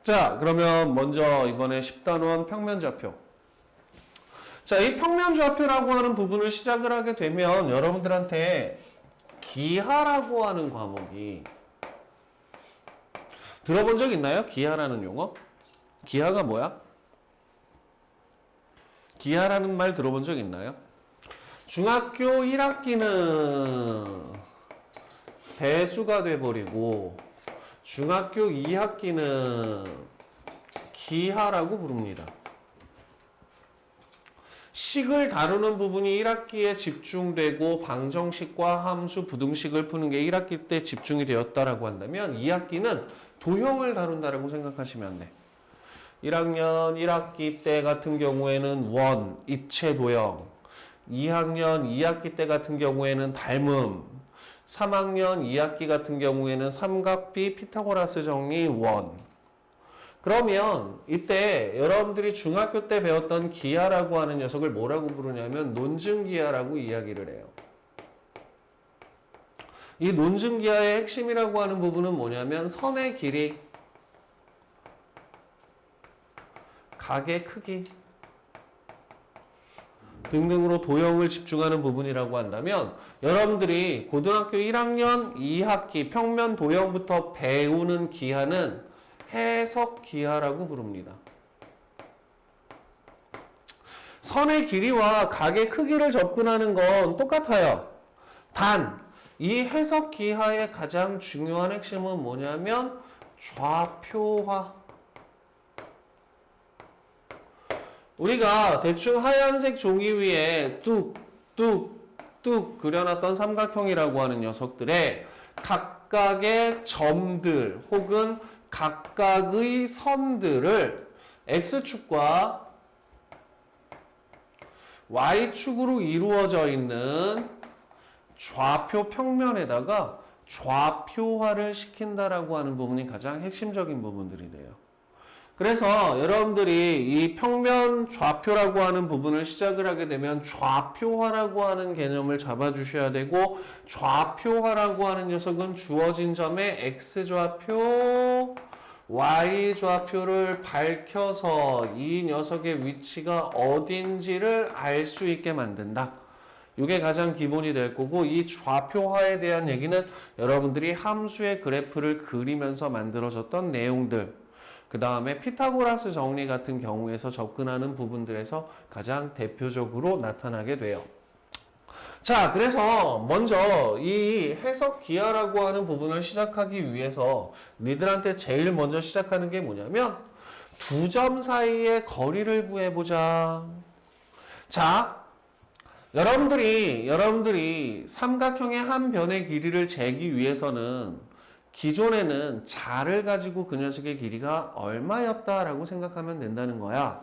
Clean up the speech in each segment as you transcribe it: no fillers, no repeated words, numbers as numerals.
자, 그러면 먼저 이번에 10단원 평면좌표. 자, 이 평면좌표라고 하는 부분을 시작을 하게 되면 여러분들한테 기하라고 하는 과목이 들어본 적 있나요? 기하라는 용어? 기하가 뭐야? 기하라는 말 들어본 적 있나요? 중학교 1학기는 대수가 돼버리고 중학교 2학기는 기하라고 부릅니다. 식을 다루는 부분이 1학기에 집중되고 방정식과 함수, 부등식을 푸는 게 1학기 때 집중이 되었다라고 한다면 2학기는 도형을 다룬다라고 생각하시면 돼. 1학년 1학기 때 같은 경우에는 원, 입체 도형, 2학년 2학기 때 같은 경우에는 닮음, 3학년 2학기 같은 경우에는 삼각비, 피타고라스 정리, 원. 그러면 이때 여러분들이 중학교 때 배웠던 기하라고 하는 녀석을 뭐라고 부르냐면 논증기하라고 이야기를 해요. 이 논증기하의 핵심이라고 하는 부분은 뭐냐면 선의 길이, 각의 크기 등등으로 도형을 집중하는 부분이라고 한다면 여러분들이 고등학교 1학년 2학기 평면 도형부터 배우는 기하는 해석기하라고 부릅니다. 선의 길이와 각의 크기를 접근하는 건 똑같아요. 단, 이 해석기하의 가장 중요한 핵심은 뭐냐면 좌표화. 우리가 대충 하얀색 종이 위에 뚝뚝뚝 그려놨던 삼각형이라고 하는 녀석들의 각각의 점들 혹은 각각의 선들을 X축과 Y축으로 이루어져 있는 좌표 평면에다가 좌표화를 시킨다라고 하는 부분이 가장 핵심적인 부분들이 돼요. 그래서 여러분들이 이 평면 좌표라고 하는 부분을 시작을 하게 되면 좌표화라고 하는 개념을 잡아주셔야 되고 좌표화라고 하는 녀석은 주어진 점에 X좌표, Y좌표를 밝혀서 이 녀석의 위치가 어딘지를 알 수 있게 만든다. 이게 가장 기본이 될 거고 이 좌표화에 대한 얘기는 여러분들이 함수의 그래프를 그리면서 만들어졌던 내용들 그 다음에 피타고라스 정리 같은 경우에서 접근하는 부분들에서 가장 대표적으로 나타나게 돼요. 자, 그래서 먼저 이 해석 기하라고 하는 부분을 시작하기 위해서 니들한테 제일 먼저 시작하는 게 뭐냐면 두 점 사이의 거리를 구해보자. 자, 여러분들이 삼각형의 한 변의 길이를 재기 위해서는 기존에는 자를 가지고 그 녀석의 길이가 얼마였다라고 생각하면 된다는 거야.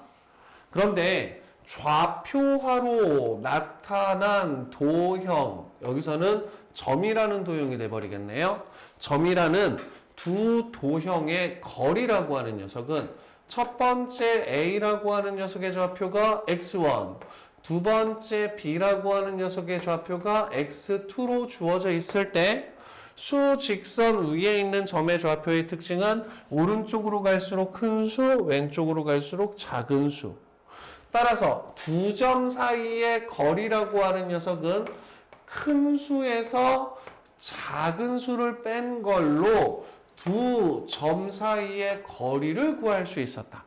그런데 좌표화로 나타난 도형, 여기서는 점이라는 도형이 돼버리겠네요. 점이라는 두 도형의 거리라고 하는 녀석은 첫 번째 A라고 하는 녀석의 좌표가 X1, 두 번째 B라고 하는 녀석의 좌표가 X2로 주어져 있을 때 수직선 위에 있는 점의 좌표의 특징은 오른쪽으로 갈수록 큰 수, 왼쪽으로 갈수록 작은 수. 따라서 두 점 사이의 거리라고 하는 녀석은 큰 수에서 작은 수를 뺀 걸로 두 점 사이의 거리를 구할 수 있었다.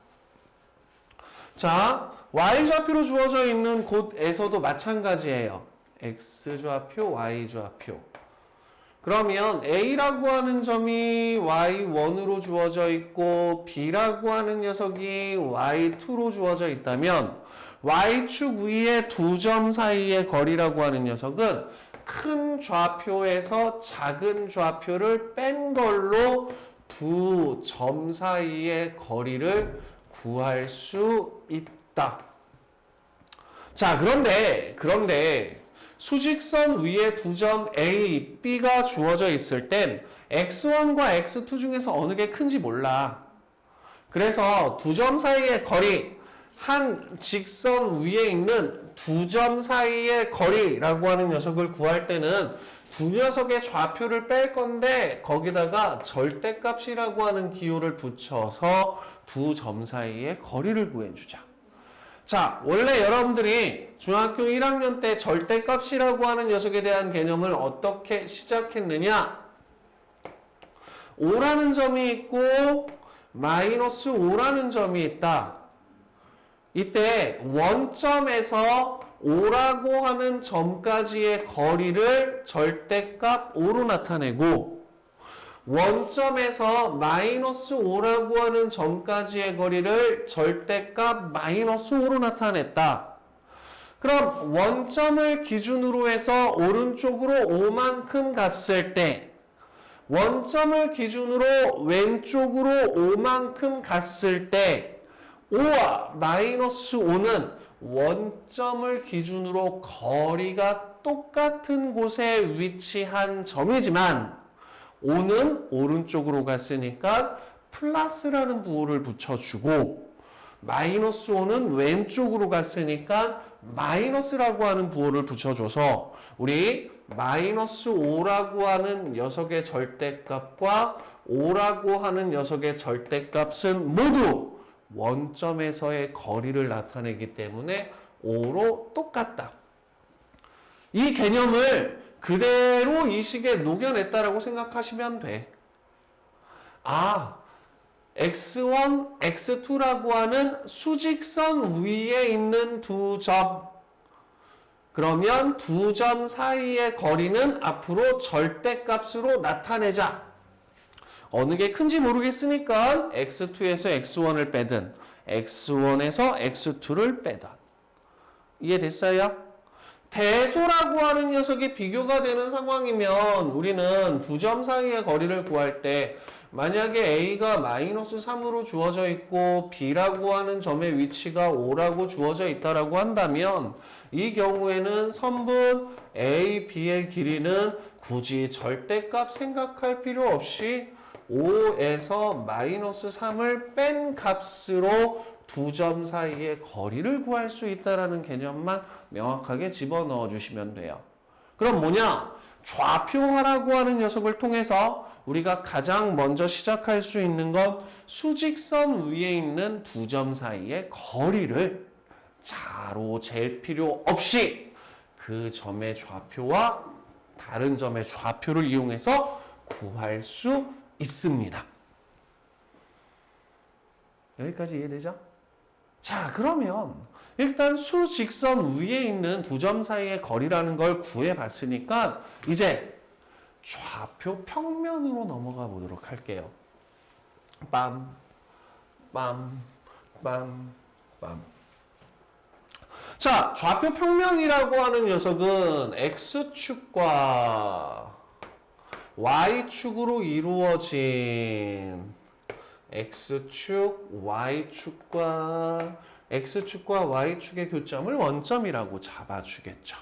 자, Y좌표로 주어져 있는 곳에서도 마찬가지예요. X좌표, Y좌표. 그러면 A라고 하는 점이 Y1으로 주어져 있고 B라고 하는 녀석이 Y2로 주어져 있다면 Y축 위에 두 점 사이의 거리라고 하는 녀석은 큰 좌표에서 작은 좌표를 뺀 걸로 두 점 사이의 거리를 구할 수 있다. 자, 그런데 수직선 위에 두 점 A, B가 주어져 있을 땐 X1과 X2 중에서 어느 게 큰지 몰라. 그래서 두 점 사이의 거리, 한 직선 위에 있는 두 점 사이의 거리라고 하는 녀석을 구할 때는 두 녀석의 좌표를 뺄 건데 거기다가 절대값이라고 하는 기호를 붙여서 두 점 사이의 거리를 구해주자. 자, 원래 여러분들이 중학교 1학년 때 절대값이라고 하는 녀석에 대한 개념을 어떻게 시작했느냐? 5라는 점이 있고 마이너스 5라는 점이 있다. 이때 원점에서 5라고 하는 점까지의 거리를 절대값 5로 나타내고 원점에서 마이너스 5라고 하는 점까지의 거리를 절대값 마이너스 5로 나타냈다. 그럼 원점을 기준으로 해서 오른쪽으로 5만큼 갔을 때 원점을 기준으로 왼쪽으로 5만큼 갔을 때 5와 마이너스 5는 원점을 기준으로 거리가 똑같은 곳에 위치한 점이지만 5는 오른쪽으로 갔으니까 플러스라는 부호를 붙여주고 마이너스 5는 왼쪽으로 갔으니까 마이너스라고 하는 부호를 붙여줘서 우리 마이너스 5라고 하는 녀석의 절대값과 5라고 하는 녀석의 절대값은 모두 원점에서의 거리를 나타내기 때문에 5로 똑같다. 이 개념을 그대로 이 식에 녹여냈다라고 생각하시면 돼. 아, x1, x2라고 하는 수직선 위에 있는 두 점. 그러면 두 점 사이의 거리는 앞으로 절대값으로 나타내자. 어느 게 큰지 모르겠으니까 x2에서 x1을 빼든 x1에서 x2를 빼든. 이해됐어요? 대소라고 하는 녀석이 비교가 되는 상황이면 우리는 두 점 사이의 거리를 구할 때 만약에 a가 마이너스 3으로 주어져 있고 b라고 하는 점의 위치가 5라고 주어져 있다라고 한다면 이 경우에는 선분 a, b의 길이는 굳이 절대값 생각할 필요 없이 5에서 마이너스 3을 뺀 값으로 두 점 사이의 거리를 구할 수 있다는 개념만 명확하게 집어넣어 주시면 돼요. 그럼 뭐냐? 좌표화라고 하는 녀석을 통해서 우리가 가장 먼저 시작할 수 있는 건 수직선 위에 있는 두 점 사이의 거리를 자로 잴 필요 없이 그 점의 좌표와 다른 점의 좌표를 이용해서 구할 수 있습니다. 여기까지 이해되죠? 자, 그러면 일단 수직선 위에 있는 두 점 사이의 거리라는 걸 구해봤으니까 이제 좌표 평면으로 넘어가 보도록 할게요. 빰, 빰, 빰, 빰. 자, 좌표 평면이라고 하는 녀석은 X축과 Y축으로 이루어진 X축, Y축과 Y축의 교점을 원점이라고 잡아주겠죠.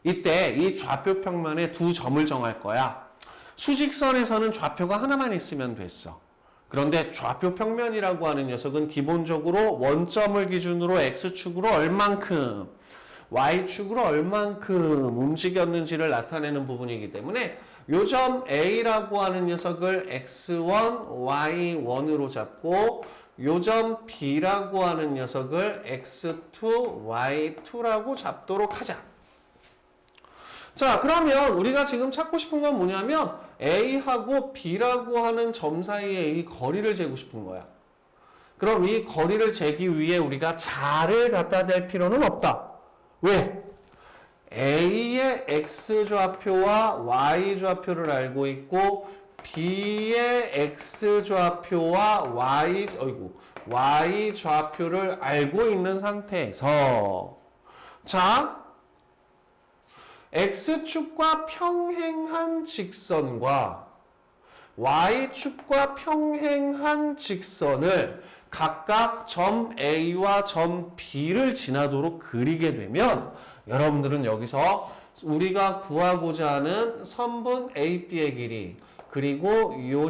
이때 이 좌표 평면에 두 점을 정할 거야. 수직선에서는 좌표가 하나만 있으면 됐어. 그런데 좌표 평면이라고 하는 녀석은 기본적으로 원점을 기준으로 X축으로 얼만큼, Y축으로 얼만큼 움직였는지를 나타내는 부분이기 때문에 요 점 A라고 하는 녀석을 X1, Y1으로 잡고 요 점 B라고 하는 녀석을 X2, Y2라고 잡도록 하자. 자, 그러면 우리가 지금 찾고 싶은 건 뭐냐면 A하고 B라고 하는 점 사이의 이 거리를 재고 싶은 거야. 그럼 이 거리를 재기 위해 우리가 자를 갖다 댈 필요는 없다. 왜? A의 X좌표와 Y좌표를 알고 있고 B의 X좌표와 Y좌표를 알고 있는 상태에서 자, X축과 평행한 직선과 Y축과 평행한 직선을 각각 점 A와 점 B를 지나도록 그리게 되면 여러분들은 여기서 우리가 구하고자 하는 선분 AB의 길이 그리고 요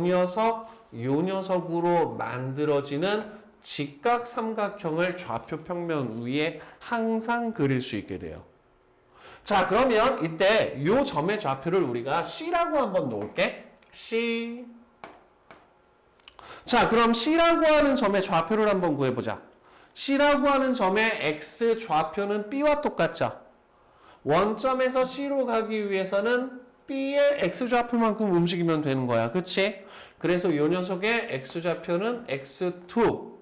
녀석으로 만들어지는 직각 삼각형을 좌표 평면 위에 항상 그릴 수 있게 돼요. 자, 그러면 이때 요 점의 좌표를 우리가 C라고 한번 놓을게. C. 자, 그럼 C라고 하는 점의 좌표를 한번 구해보자. C라고 하는 점의 X 좌표는 B와 똑같죠? 원점에서 C로 가기 위해서는 B의 X좌표만큼 움직이면 되는 거야. 그치? 그래서 이 녀석의 X좌표는 X2.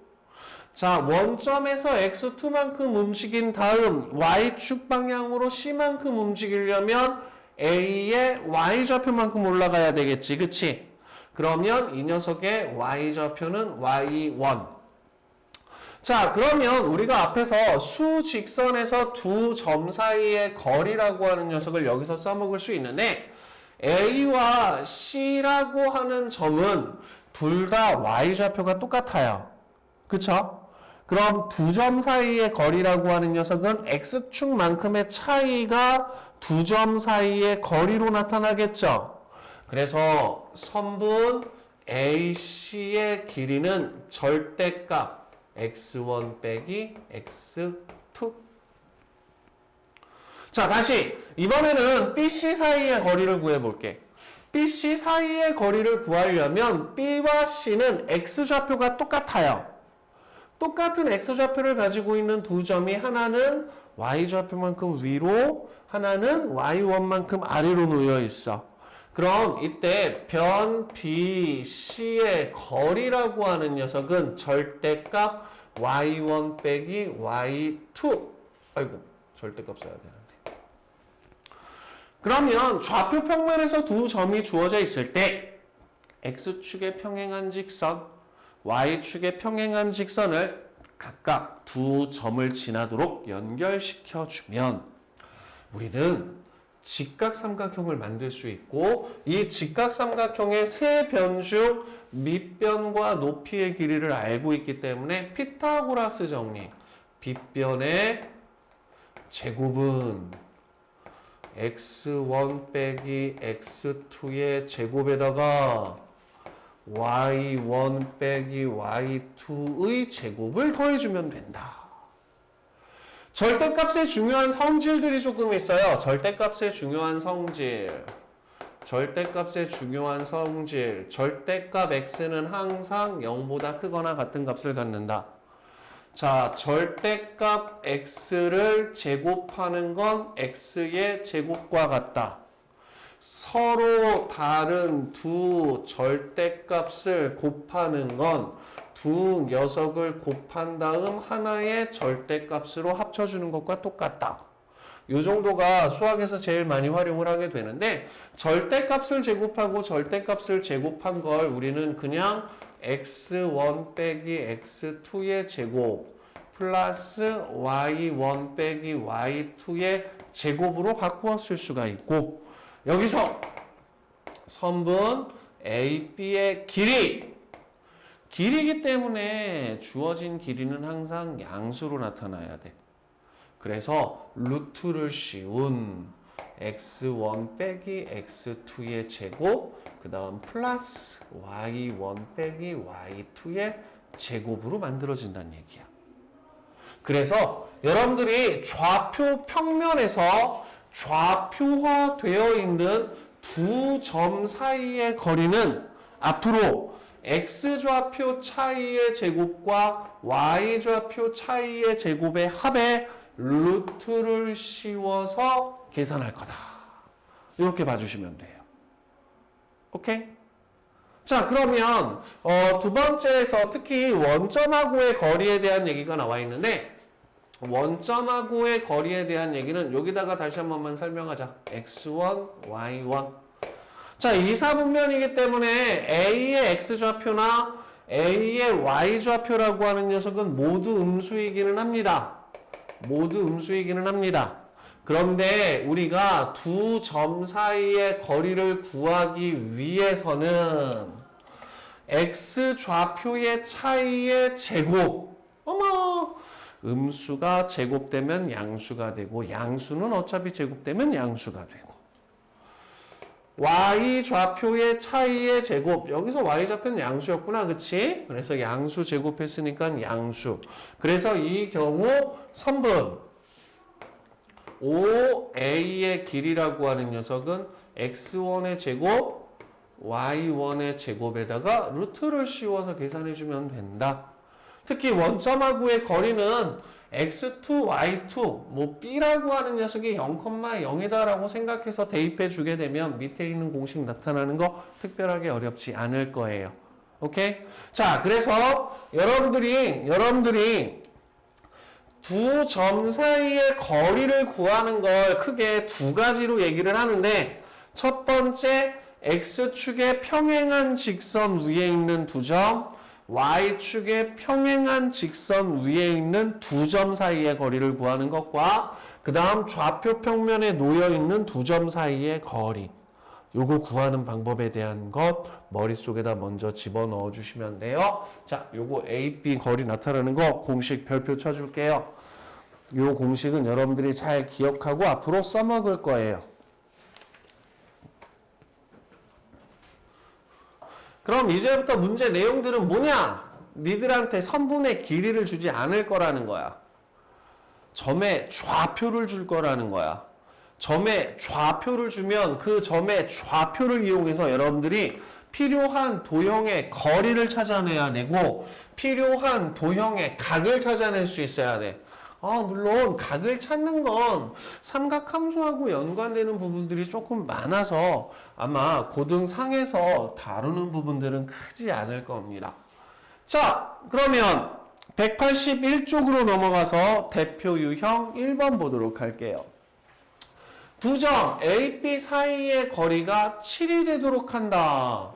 자, 원점에서 X2만큼 움직인 다음 Y축 방향으로 C만큼 움직이려면 A의 Y좌표만큼 올라가야 되겠지. 그치? 그러면 이 녀석의 Y좌표는 Y1. 자, 그러면 우리가 앞에서 수직선에서 두 점 사이의 거리라고 하는 녀석을 여기서 써먹을 수 있는데 A와 C라고 하는 점은 둘 다 Y좌표가 똑같아요. 그쵸? 그럼 두 점 사이의 거리라고 하는 녀석은 X축만큼의 차이가 두 점 사이의 거리로 나타나겠죠? 그래서 선분 AC의 길이는 절대값 x1 빼기 x2. 자, 다시 이번에는 BC 사이의 거리를 구해볼게. BC 사이의 거리를 구하려면 B와 C는 X좌표가 똑같아요. 똑같은 X좌표를 가지고 있는 두 점이 하나는 Y좌표만큼 위로, 하나는 Y1만큼 아래로 놓여 있어. 그럼 이때 변 BC의 거리라고 하는 녀석은 절대값 Y1 빼기 Y2. 아이고, 절대값 써야 되는데. 그러면 좌표 평면에서 두 점이 주어져 있을 때 X축에 평행한 직선, Y축에 평행한 직선을 각각 두 점을 지나도록 연결시켜주면 우리는 직각삼각형을 만들 수 있고 이 직각삼각형의 세 변 중 밑변과 높이의 길이를 알고 있기 때문에 피타고라스 정리. 빗변의 제곱은 x1 빼기 x2의 제곱에다가 y1 빼기 y2의 제곱을 더해주면 된다. 절대값의 중요한 성질들이 조금 있어요. 절대값의 중요한 성질. 절대값 x는 항상 0보다 크거나 같은 값을 갖는다. 자, 절대값 x를 제곱하는 건 x의 제곱과 같다. 서로 다른 두 절대값을 곱하는 건 두 녀석을 곱한 다음 하나의 절대값으로 합쳐주는 것과 똑같다. 이 정도가 수학에서 제일 많이 활용을 하게 되는데 절대값을 제곱하고 절대값을 제곱한 걸 우리는 그냥 x1 빼기 x2의 제곱 플러스 y1 빼기 y2의 제곱으로 바꾸어 쓸 수가 있고 여기서 선분 AB의 길이기 때문에 주어진 길이는 항상 양수로 나타나야 돼. 그래서 루트를 씌운 x1 빼기 x2의 제곱 그 다음 플러스 y1 빼기 y2의 제곱으로 만들어진다는 얘기야. 그래서 여러분들이 좌표 평면에서 좌표화되어 있는 두 점 사이의 거리는 앞으로 x좌표 차이의 제곱과 y좌표 차이의 제곱의 합에 루트를 씌워서 계산할 거다. 이렇게 봐주시면 돼요. 오케이? 자, 그러면 두 번째에서 특히 원점하고의 거리에 대한 얘기가 나와 있는데 원점하고의 거리에 대한 얘기는 여기다가 다시 한 번만 설명하자. x1, y1. 자, 이사분면이기 때문에 A의 X좌표나 A의 Y좌표라고 하는 녀석은 모두 음수이기는 합니다. 그런데 우리가 두 점 사이의 거리를 구하기 위해서는 X좌표의 차이의 제곱. 어머! 음수가 제곱되면 양수가 되고 양수는 어차피 제곱되면 양수가 되고 Y좌표의 차이의 제곱. 여기서 Y좌표는 양수였구나. 그치? 그래서 양수 제곱했으니까 양수. 그래서 이 경우 선분 OA의 길이라고 하는 녀석은 x1의 제곱, y1의 제곱에다가 루트를 씌워서 계산해주면 된다. 특히 원점하고의 거리는 x2, y2, 뭐 b라고 하는 녀석이 0,0이다라고 생각해서 대입해 주게 되면 밑에 있는 공식 나타나는 거 특별하게 어렵지 않을 거예요. 오케이? 자, 그래서 여러분들이 두 점 사이의 거리를 구하는 걸 크게 두 가지로 얘기를 하는데, 첫 번째 x축의 평행한 직선 위에 있는 두 점, y축의 평행한 직선 위에 있는 두 점 사이의 거리를 구하는 것과 그 다음 좌표 평면에 놓여 있는 두 점 사이의 거리, 요거 구하는 방법에 대한 것 머릿속에다 먼저 집어넣어 주시면 돼요. 자, 요거 A, B 거리 나타나는 거 공식 별표 쳐줄게요. 요 공식은 여러분들이 잘 기억하고 앞으로 써먹을 거예요. 그럼 이제부터 문제 내용들은 뭐냐? 니들한테 선분의 길이를 주지 않을 거라는 거야. 점의 좌표를 줄 거라는 거야. 점의 좌표를 주면 그 점의 좌표를 이용해서 여러분들이 필요한 도형의 거리를 찾아내야 되고 필요한 도형의 각을 찾아낼 수 있어야 돼. 물론 각을 찾는 건 삼각함수하고 연관되는 부분들이 조금 많아서 아마 고등상에서 다루는 부분들은 크지 않을 겁니다. 자, 그러면 181쪽으로 넘어가서 대표 유형 1번 보도록 할게요. 두 점 A, B 사이의 거리가 7이 되도록 한다.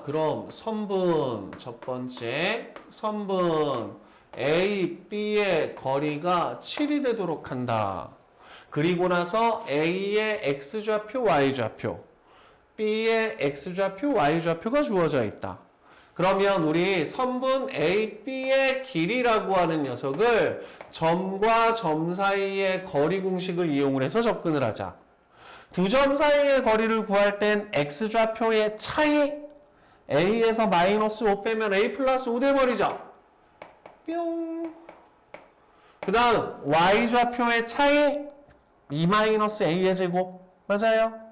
그럼 선분, 첫 번째 선분 A, B의 거리가 7이 되도록 한다. 그리고 나서 A의 X좌표, Y좌표, B의 X좌표, Y좌표가 주어져 있다. 그러면 우리 선분 A, B의 길이라고 하는 녀석을 점과 점 사이의 거리 공식을 이용을 해서 접근을 하자. 두 점 사이의 거리를 구할 땐 X좌표의 차이, A에서 마이너스 5 빼면 A 플러스 5 돼버리죠. 뿅. 그 다음 Y좌표의 차이, 2 마이너스 A의 제곱. 맞아요?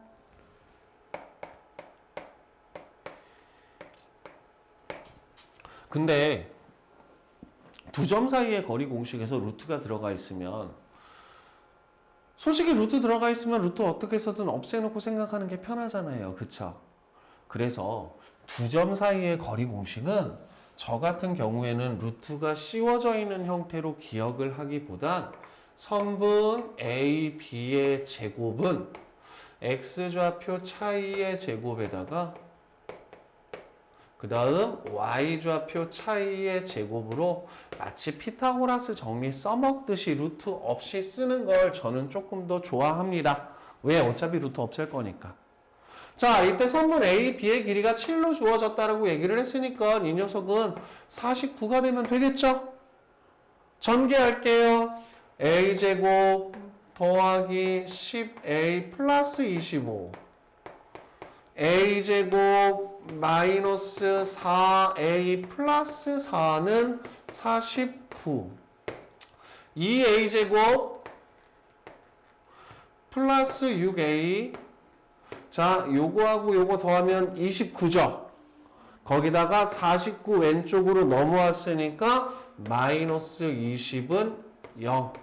근데 두 점 사이의 거리 공식에서 루트가 들어가 있으면 솔직히 루트 들어가 있으면 루트 어떻게 해서든 없애놓고 생각하는 게 편하잖아요. 그쵸? 그래서 두 점 사이의 거리 공식은 저 같은 경우에는 루트가 씌워져 있는 형태로 기억을 하기보단 선분 A, B의 제곱은 X좌표 차이의 제곱에다가 그 다음 Y좌표 차이의 제곱으로 마치 피타고라스 정리 써먹듯이 루트 없이 쓰는 걸 저는 조금 더 좋아합니다. 왜? 어차피 루트 없앨 거니까. 자, 이때 선분 A, B의 길이가 7로 주어졌다라고 얘기를 했으니까 이 녀석은 49가 되면 되겠죠? 전개할게요. A제곱 더하기 10A 플러스 25 A제곱 마이너스 4A 플러스 4는 49 2A제곱 플러스 6A 자, 요거하고 요거 더하면 29죠. 거기다가 49 왼쪽으로 넘어왔으니까 마이너스 20은 0.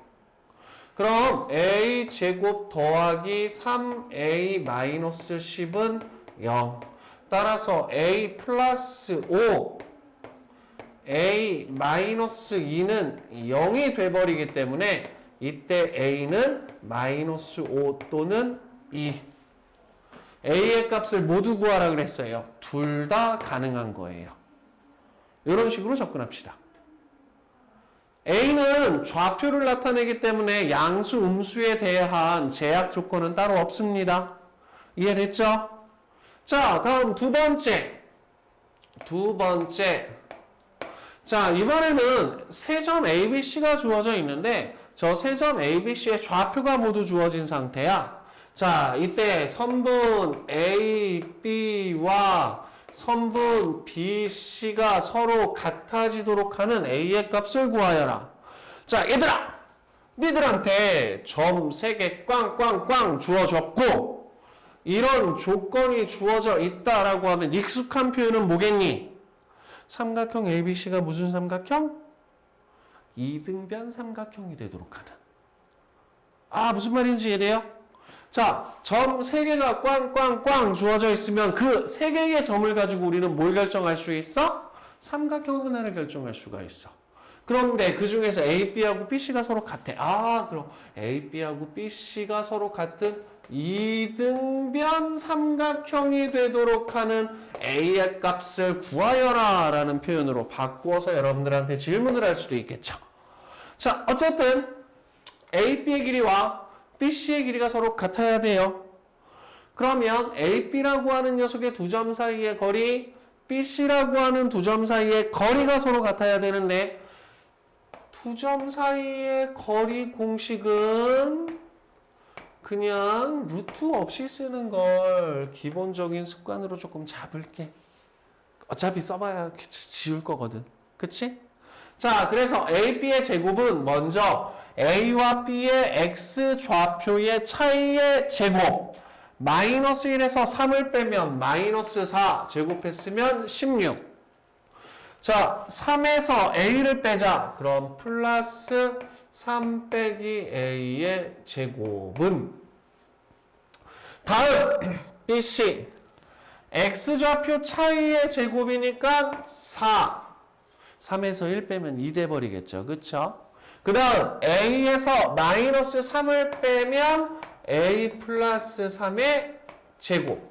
그럼 A제곱 더하기 3A 마이너스 10은 0. 따라서 A 플러스 5, A 마이너스 2는 0이 돼버리기 때문에 이때 A는 마이너스 5 또는 2. A의 값을 모두 구하라 그랬어요. 둘 다 가능한 거예요. 이런 식으로 접근합시다. A는 좌표를 나타내기 때문에 양수, 음수에 대한 제약 조건은 따로 없습니다. 이해됐죠? 자, 다음 두 번째. 자, 이번에는 세 점 ABC가 주어져 있는데 저 세 점 ABC의 좌표가 모두 주어진 상태야. 자, 이때 선분 A, B와 선분 B, C가 서로 같아지도록 하는 A의 값을 구하여라. 자, 얘들아! 니들한테 점 3개 꽝꽝꽝 주어졌고 이런 조건이 주어져 있다라고 하면 익숙한 표현은 뭐겠니? 삼각형 ABC가 무슨 삼각형? 이등변 삼각형이 되도록 하는. 아, 무슨 말인지 이해돼요? 자, 점 3개가 꽝꽝꽝 주어져 있으면 그 3개의 점을 가지고 우리는 뭘 결정할 수 있어? 삼각형 하나를 결정할 수가 있어. 그런데 그 중에서 A, B하고 BC가 서로 같아. 아, 그럼 A, B하고 BC가 서로 같은 이등변 삼각형이 되도록 하는 A의 값을 구하여라 라는 표현으로 바꾸어서 여러분들한테 질문을 할 수도 있겠죠. 자, 어쨌든 A, B의 길이와 BC의 길이가 서로 같아야 돼요. 그러면 A, B라고 하는 녀석의 두 점 사이의 거리, BC라고 하는 두 점 사이의 거리가 서로 같아야 되는데 두 점 사이의 거리 공식은 그냥 루트 없이 쓰는 걸 기본적인 습관으로 조금 잡을게. 어차피 써봐야 지울 거거든. 그치? 자, 그래서 A, B의 제곱은 먼저 A와 B의 X 좌표의 차이의 제곱. 마이너스 1에서 3을 빼면 마이너스 4 제곱했으면 16. 자, 3에서 A를 빼자. 그럼 플러스 3 빼기 A의 제곱은 다음 BC X좌표 차이의 제곱이니까 4 3에서 1 빼면 2 돼버리겠죠. 그쵸? 그 다음 A에서 마이너스 3을 빼면 A 플러스 3의 제곱.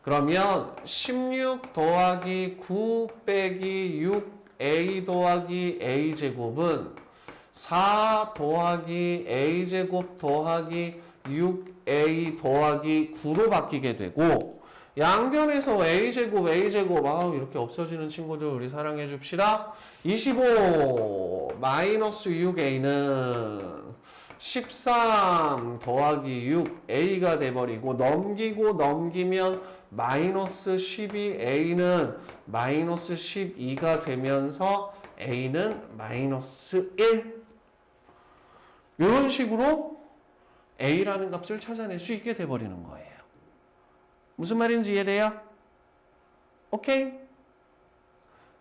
그러면 16 더하기 9 빼기 6A 더하기 A제곱은 4 더하기 A제곱 더하기 6A 더하기 9로 바뀌게 되고 양변에서 A제곱 이렇게 없어지는 친구들 우리 사랑해 줍시다. 25 마이너스 6A는 13 더하기 6A가 돼버리고 넘기면 마이너스 12A는 마이너스 12가 되면서 A는 마이너스 1. 이런 식으로 A라는 값을 찾아낼 수 있게 돼버리는 거예요. 무슨 말인지 이해돼요? 오케이?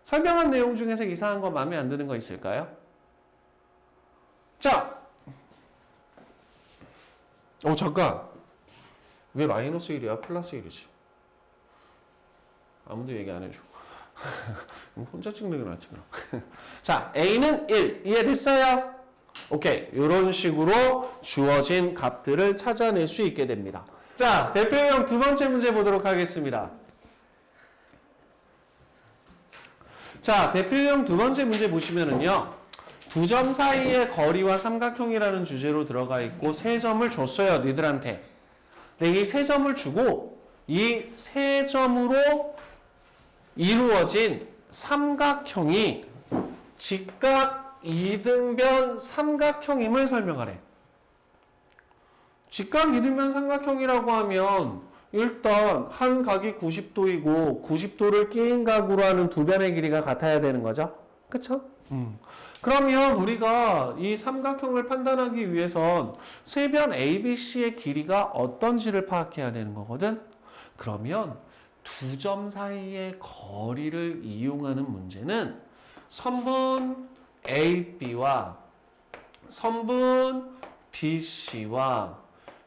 설명한 내용 중에서 이상한 거 마음에 안 드는 거 있을까요? 자, 잠깐. 왜 마이너스 1이야? 플러스 1이지. 아무도 얘기 안 해줘. 혼자 찍는 게 낫지 그럼. 자, A는 1. 이해됐어요? 오케이. 이런 식으로 주어진 값들을 찾아낼 수 있게 됩니다. 자, 대표형 두 번째 문제 보도록 하겠습니다. 자, 대표형 두 번째 문제 보시면은요. 두 점 사이의 거리와 삼각형이라는 주제로 들어가 있고 세 점을 줬어요. 니들한테. 근데 이 세 점을 주고 이 세 점으로 이루어진 삼각형이 직각 이등변 삼각형임을 설명하래. 직각 이등변 삼각형이라고 하면 일단 한 각이 90도이고 90도를 끼인 각으로 하는 두 변의 길이가 같아야 되는 거죠. 그쵸? 그러면 우리가 이 삼각형을 판단하기 위해선 세 변 ABC의 길이가 어떤지를 파악해야 되는 거거든. 그러면 두 점 사이의 거리를 이용하는 문제는 선분 AB와 선분 BC와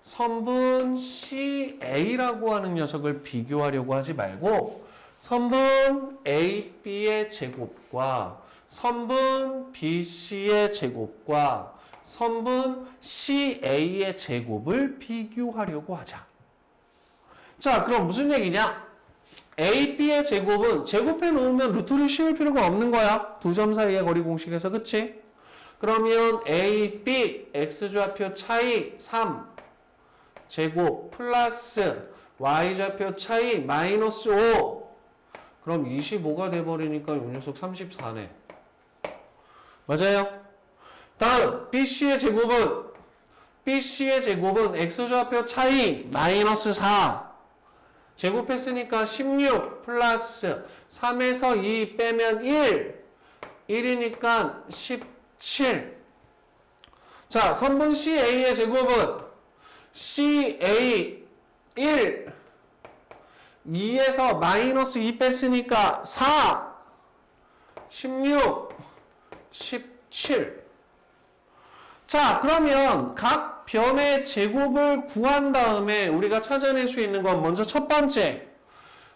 선분 CA라고 하는 녀석을 비교하려고 하지 말고 선분 AB의 제곱과 선분 BC의 제곱과 선분 CA의 제곱을 비교하려고 하자. 자, 그럼 무슨 얘기냐? AB의 제곱은 제곱해 놓으면 루트를 씌울 필요가 없는 거야. 두 점 사이의 거리 공식에서. 그치? 그러면 AB X좌표 차이 3 제곱 플러스 Y좌표 차이 마이너스 5. 그럼 25가 돼버리니까 이 녀석 34네. 맞아요? 다음 BC의 제곱은 X좌표 차이 마이너스 4 제곱했으니까 16 플러스 3에서 2 빼면 1 1이니까 17. 자, 선분 CA의 제곱은 CA 1 2에서 마이너스 2 뺐으니까 4 16 17. 자, 그러면 각 변의 제곱을 구한 다음에 우리가 찾아낼 수 있는 건 먼저 첫 번째,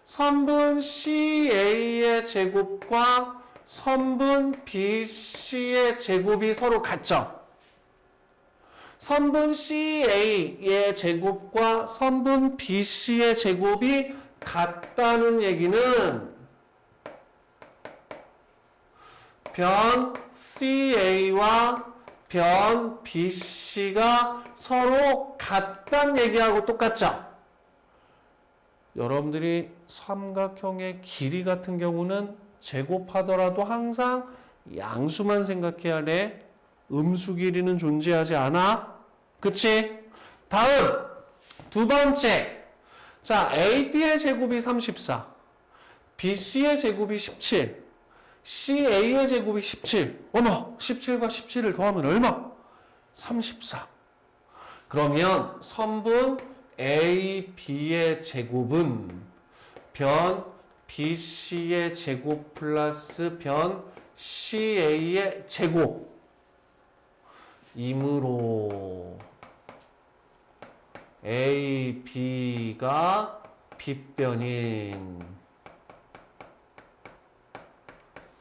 선분 CA의 제곱과 선분 BC의 제곱이 서로 같죠? 선분 CA의 제곱과 선분 BC의 제곱이 같다는 얘기는 변 CA와 변 BC가 서로 같다는 얘기하고 똑같죠? 여러분들이 삼각형의 길이 같은 경우는 제곱하더라도 항상 양수만 생각해야 돼. 음수 길이는 존재하지 않아. 그치? 다음 두 번째. 자, AB의 제곱이 34, BC의 제곱이 17, CA의 제곱이 17. 어머, 17과 17을 더하면 얼마? 34. 그러면 선분 AB의 제곱은 변 BC의 제곱 플러스 변 CA의 제곱 이므로 AB가 빗변인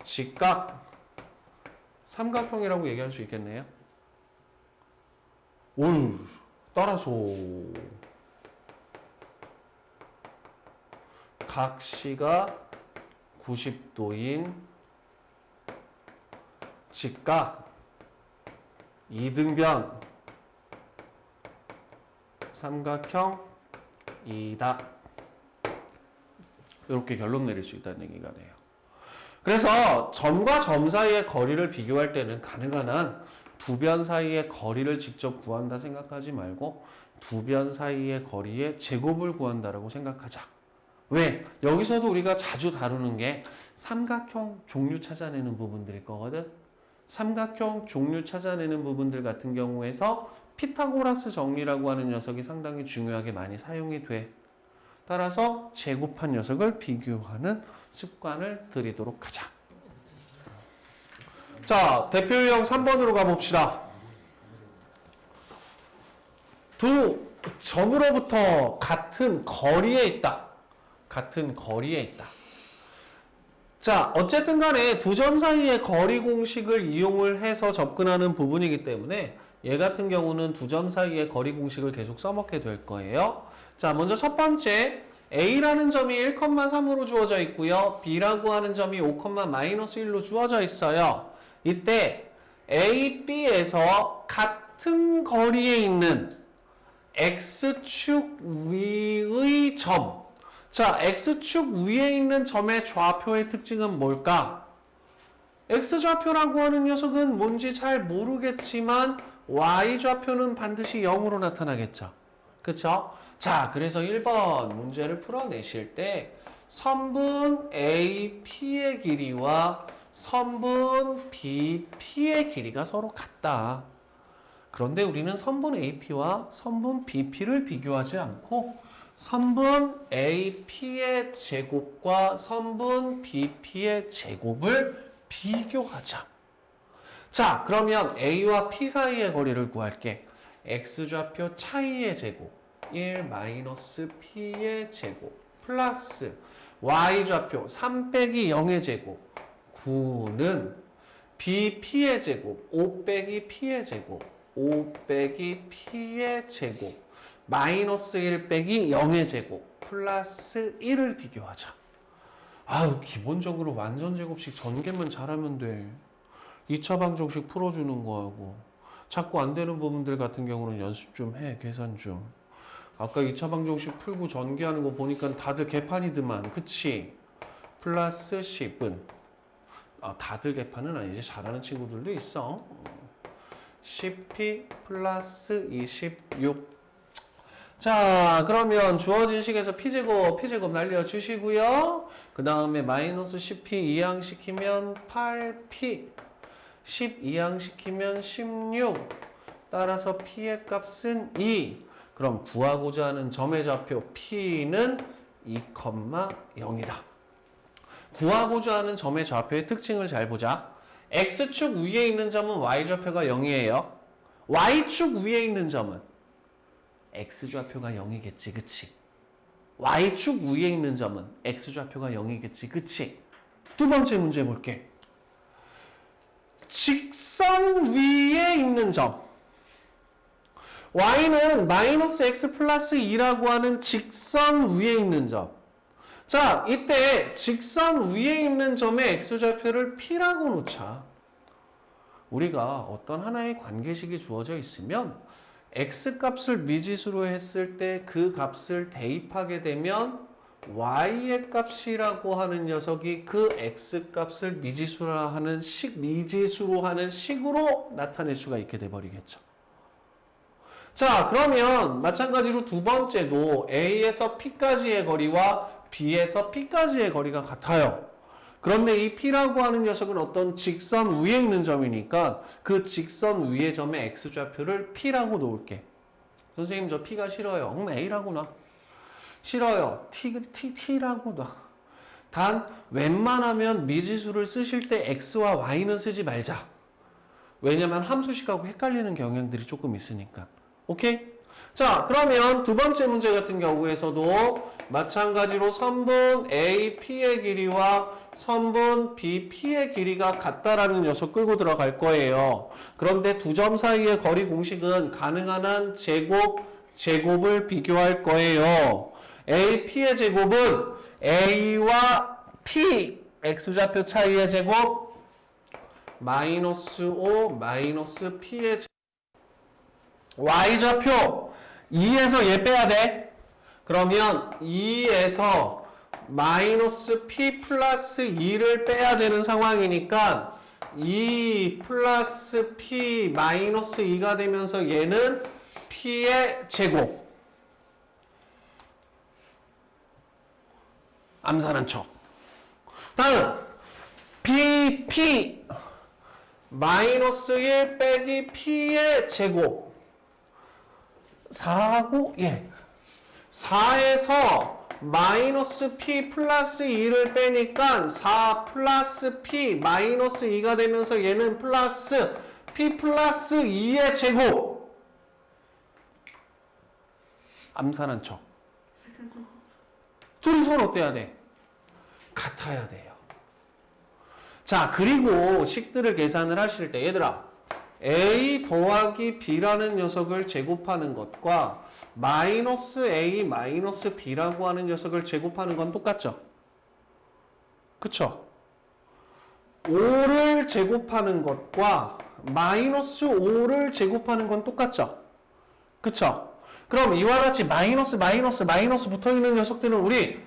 직각 삼각형이라고 얘기할 수 있겠네요. 올 따라서 각 C가 90도인 직각 이등변 삼각형이다. 이렇게 결론 내릴 수 있다는 얘기가 돼요. 그래서 점과 점 사이의 거리를 비교할 때는 가능한 한 두 변 사이의 거리를 직접 구한다 생각하지 말고 두 변 사이의 거리의 제곱을 구한다라고 생각하자. 왜? 여기서도 우리가 자주 다루는 게 삼각형 종류 찾아내는 부분들일 거거든. 삼각형 종류 찾아내는 부분들 같은 경우에서 피타고라스 정리라고 하는 녀석이 상당히 중요하게 많이 사용이 돼. 따라서 제곱한 녀석을 비교하는 습관을 들이도록 하자. 자, 대표 유형 3번으로 가봅시다. 두 점으로부터 같은 거리에 있다. 같은 거리에 있다. 자, 어쨌든 간에 두 점 사이의 거리 공식을 이용을 해서 접근하는 부분이기 때문에 얘 같은 경우는 두 점 사이의 거리 공식을 계속 써먹게 될 거예요. 자, 먼저 첫 번째 A라는 점이 1,3으로 주어져 있고요. B라고 하는 점이 5,-1로 주어져 있어요. 이때 A, B에서 같은 거리에 있는 X축 위의 점. 자, X축 위에 있는 점의 좌표의 특징은 뭘까? X좌표라고 하는 녀석은 뭔지 잘 모르겠지만 Y좌표는 반드시 0으로 나타나겠죠. 그쵸? 자, 그래서 1번 문제를 풀어내실 때 선분 AP의 길이와 선분 BP의 길이가 서로 같다. 그런데 우리는 선분 AP와 선분 BP를 비교하지 않고 선분 AP의 제곱과 선분 BP의 제곱을 비교하자. 자, 그러면 A와 P 사이의 거리를 구할게. X좌표 차이의 제곱 1-P의 제곱 플러스 Y좌표 3-0의 제곱 9는 BP의 제곱 5-P의 제곱 5-P의 제곱 마이너스 1-0의 제곱 플러스 1을 비교하자. 아유, 기본적으로 완전제곱식 전개만 잘하면 돼. 2차 방정식 풀어주는 거하고 자꾸 안 되는 부분들 같은 경우는 연습 좀 해. 계산 좀. 아까 2차 방정식 풀고 전개하는 거 보니까 다들 개판이더만. 그치? 플러스 10은 다들 개판은 아니지. 잘하는 친구들도 있어. 10p 플러스 26. 자, 그러면 주어진 식에서 p제곱 날려주시고요. 그 다음에 마이너스 10p 이항시키면 8p 10 이항시키면 16 따라서 P의 값은 2. 그럼 구하고자 하는 점의 좌표 P는 2,0이다. 구하고자 하는 점의 좌표의 특징을 잘 보자. X축 위에 있는 점은 Y좌표가 0이에요. Y축 위에 있는 점은 X좌표가 0이겠지, 그치? Y축 위에 있는 점은 X좌표가 0이겠지, 그치? 두 번째 문제 볼게. 직선 위에 있는 점. Y는 마이너스 X 플러스 2라고 하는 직선 위에 있는 점. 자, 이때 직선 위에 있는 점의 X좌표를 P라고 놓자. 우리가 어떤 하나의 관계식이 주어져 있으면 X값을 미지수로 했을 때 그 값을 대입하게 되면 Y의 값이라고 하는 녀석이 그 X값을 미지수로 하는 식으로 나타낼 수가 있게 돼버리겠죠. 자, 그러면 마찬가지로 두 번째도 A에서 P까지의 거리와 B에서 P까지의 거리가 같아요. 그런데 이 P라고 하는 녀석은 어떤 직선 위에 있는 점이니까 그 직선 위의 점의 X좌표를 P라고 놓을게. 선생님 저 P가 싫어요. A라고 놔. 싫어요. T라고 놔. 단 웬만하면 미지수를 쓰실 때 X와 Y는 쓰지 말자. 왜냐면 함수식하고 헷갈리는 경향들이 조금 있으니까. 오케이? 자, 그러면 두 번째 문제 같은 경우에서도 마찬가지로 선분 A, P의 길이와 선분 B, P의 길이가 같다라는 녀석 끌고 들어갈 거예요. 그런데 두 점 사이의 거리 공식은 가능한 한 제곱을 비교할 거예요. A, P의 제곱은 A와 P, X좌표 차이의 제곱 마이너스 5 마이너스 P의 제곱. Y좌표 2에서 얘 빼야 돼. 그러면 2에서 마이너스 P 플러스 2를 빼야 되는 상황이니까 2 플러스 P 마이너스 2가 되면서 얘는 P의 제곱. 암산한 척. 다음 BP 마이너스 1 빼기 P의 제곱. 4하고 4에서 마이너스 P 플러스 2를 빼니까 4 플러스 P 마이너스 2가 되면서 얘는 플러스 P 플러스 2의 제곱. 암산한 척. 둘이 서로 어때야 돼? 같아야 돼요. 자, 그리고 식들을 계산을 하실 때 얘들아 A 더하기 B라는 녀석을 제곱하는 것과 마이너스 A 마이너스 B라고 하는 녀석을 제곱하는 건 똑같죠? 그쵸? 5를 제곱하는 것과 마이너스 5를 제곱하는 건 똑같죠? 그쵸? 그럼 이와 같이 마이너스 붙어있는 녀석들은 우리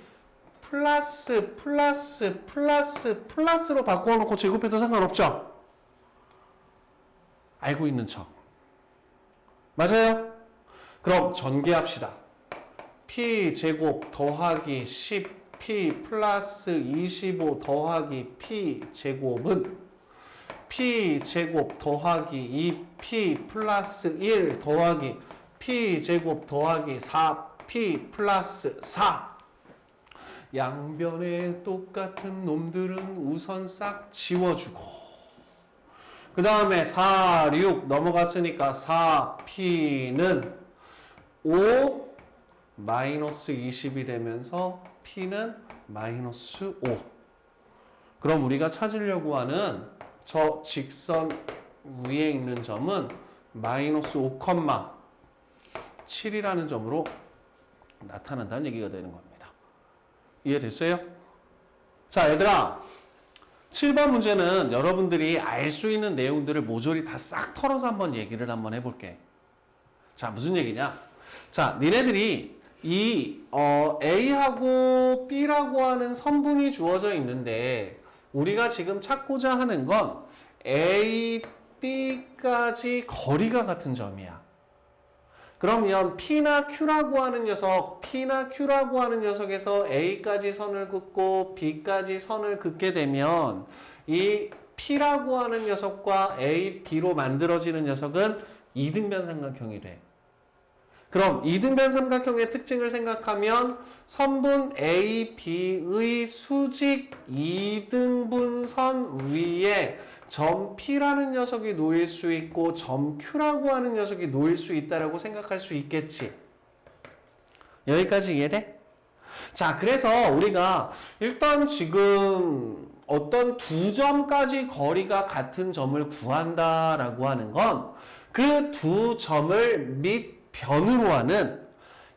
플러스로 바꿔놓고 제곱해도 상관없죠? 알고 있는 척. 맞아요? 그럼 전개합시다. P제곱 더하기 10P 플러스 25 더하기 P제곱은 P제곱 더하기 2P 플러스 1 더하기 P제곱 더하기 4P 플러스 4. 양변에 똑같은 놈들은 우선 싹 지워주고 그 다음에 4, 6 넘어갔으니까 4P는 5 마이너스 20이 되면서 P는 마이너스 5. 그럼 우리가 찾으려고 하는 저 직선 위에 있는 점은 마이너스 5,7이라는 점으로 나타난다는 얘기가 되는 겁니다. 이해됐어요? 자, 얘들아. 7번 문제는 여러분들이 알 수 있는 내용들을 모조리 다 싹 털어서 한번 얘기를 한번 해볼게. 자, 무슨 얘기냐? 자, 니네들이 이 A하고 B라고 하는 선분이 주어져 있는데 우리가 지금 찾고자 하는 건 A, B까지 거리가 같은 점이야. 그러면 P나 Q라고 하는 녀석에서 A까지 선을 긋고 B까지 선을 긋게 되면 이 P라고 하는 녀석과 A, B로 만들어지는 녀석은 이등변 삼각형이래. 그럼 이등변 삼각형의 특징을 생각하면 선분 A, B의 수직 이등분선 위에 점 P라는 녀석이 놓일 수 있고 점 Q라고 하는 녀석이 놓일 수 있다라고 생각할 수 있겠지. 여기까지 이해돼? 자, 그래서 우리가 일단 지금 어떤 두 점까지 거리가 같은 점을 구한다라고 하는 건 그 두 점을 밑변으로 하는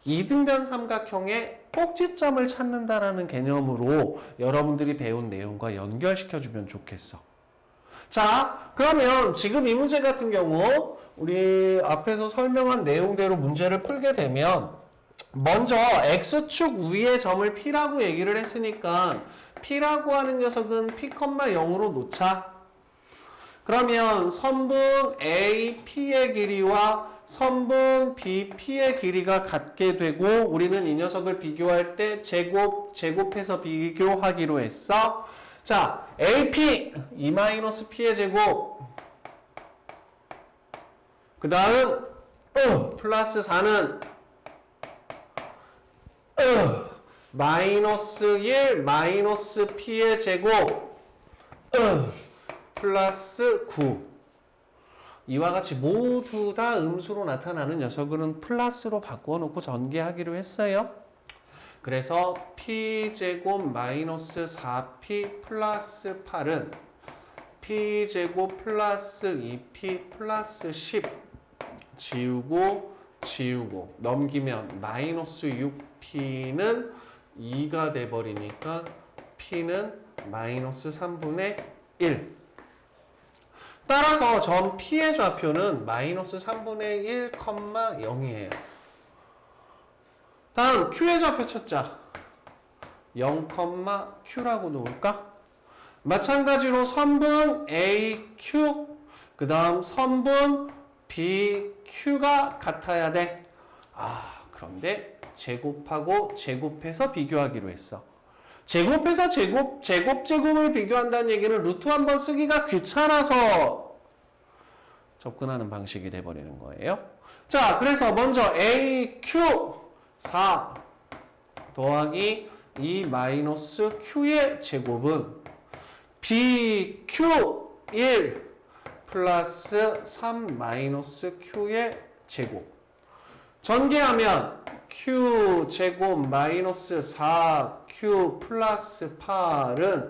이등변 삼각형의 꼭지점을 찾는다라는 개념으로 여러분들이 배운 내용과 연결시켜주면 좋겠어. 자, 그러면 지금 이 문제 같은 경우 우리 앞에서 설명한 내용대로 문제를 풀게 되면 먼저 X축 위의 점을 P라고 얘기를 했으니까 P라고 하는 녀석은 P, 0으로 놓자. 그러면 선분 A, P의 길이와 선분 B, P의 길이가 같게 되고 우리는 이 녀석을 비교할 때 제곱해서 비교하기로 했어. 자, AP, 2-P의 제곱. 그 다음 플러스 4는 마이너스 1 마이너스 P의 제곱 플러스 9. 이와 같이 모두 다 음수로 나타나는 녀석은 플러스로 바꿔놓고 전개하기로 했어요. 그래서 P제곱 마이너스 4P 플러스 8은 P제곱 플러스 2P 플러스 10 지우고 넘기면 마이너스 6P는 2가 돼버리니까 P는 마이너스 3분의 1. 따라서 점 P의 좌표는 마이너스 3분의 1, 0이에요. 다음 Q의 좌표 찾자. 0, Q라고 놓을까? 마찬가지로 선분 AQ, 그 다음 선분 BQ가 같아야 돼. 그런데 제곱하고 제곱해서 비교하기로 했어. 제곱해서 제곱을 비교한다는 얘기는 루트 한번 쓰기가 귀찮아서 접근하는 방식이 돼버리는 거예요. 자, 그래서 먼저 AQ 4 더하기 2 마이너스 Q의 제곱은 BQ 1 플러스 3 마이너스 Q의 제곱. 전개하면 Q 제곱 마이너스 4Q 플러스 8은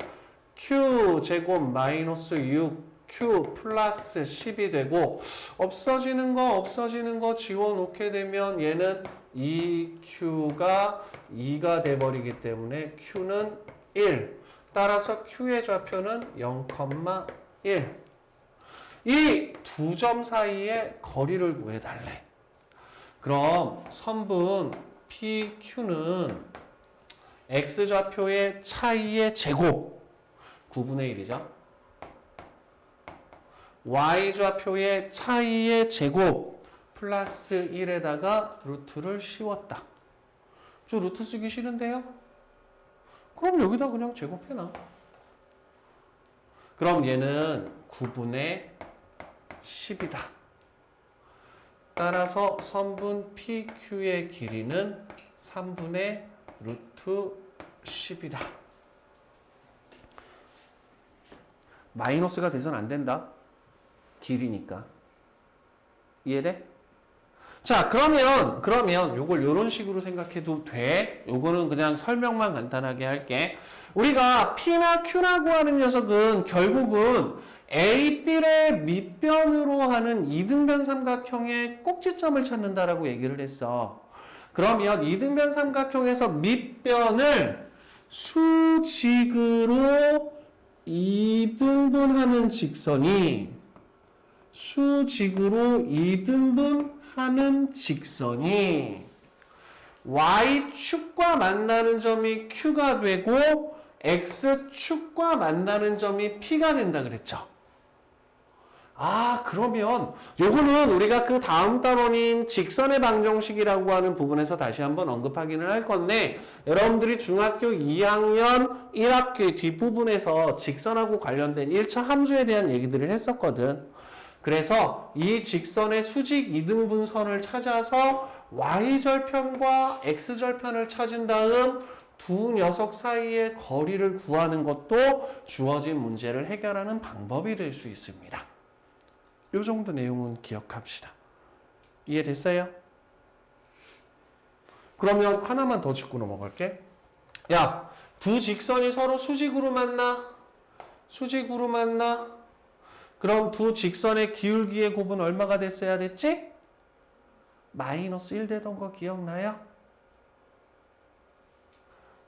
Q 제곱 마이너스 6Q 플러스 10이 되고 없어지는 거 지워놓게 되면 얘는 2Q가 2가 돼버리기 때문에 Q는 1. 따라서 Q의 좌표는 0,1. 이 두 점 사이의 거리를 구해달래. 그럼 선분 PQ는 X좌표의 차이의 제곱 9분의 1이죠. Y좌표의 차이의 제곱 플러스 1에다가 루트를 씌웠다. 저 루트 쓰기 싫은데요? 그럼 여기다 그냥 제곱해놔. 그럼 얘는 9분의 10이다. 따라서 선분 PQ의 길이는 3분의 루트 10이다. 마이너스가 돼서는 안 된다. 길이니까. 이해돼? 자, 그러면 요걸 요런 식으로 생각해도 돼. 요거는 그냥 설명만 간단하게 할게. 우리가 P나 Q라고 하는 녀석은 결국은 A, B를 밑변으로 하는 이등변 삼각형의 꼭지점을 찾는다라고 얘기를 했어. 그러면 이등변 삼각형에서 밑변을 수직으로 이등분하는 직선이 Y축과 만나는 점이 Q가 되고 X축과 만나는 점이 P가 된다 그랬죠. 그러면 요거는 우리가 그 다음 단원인 직선의 방정식이라고 하는 부분에서 다시 한번 언급하기는 할 건데 여러분들이 중학교 2학년 1학기 뒷부분에서 직선하고 관련된 1차 함수에 대한 얘기들을 했었거든. 그래서 이 직선의 수직 이등분선을 찾아서 y절편과 x절편을 찾은 다음 두 녀석 사이의 거리를 구하는 것도 주어진 문제를 해결하는 방법이 될 수 있습니다. 이 정도 내용은 기억합시다. 이해됐어요? 그러면 하나만 더 짚고 넘어갈게. 야, 두 직선이 서로 수직으로 만나? 수직으로 만나? 그럼 두 직선의 기울기의 곱은 얼마가 됐어야 됐지? 마이너스 1 되던 거 기억나요?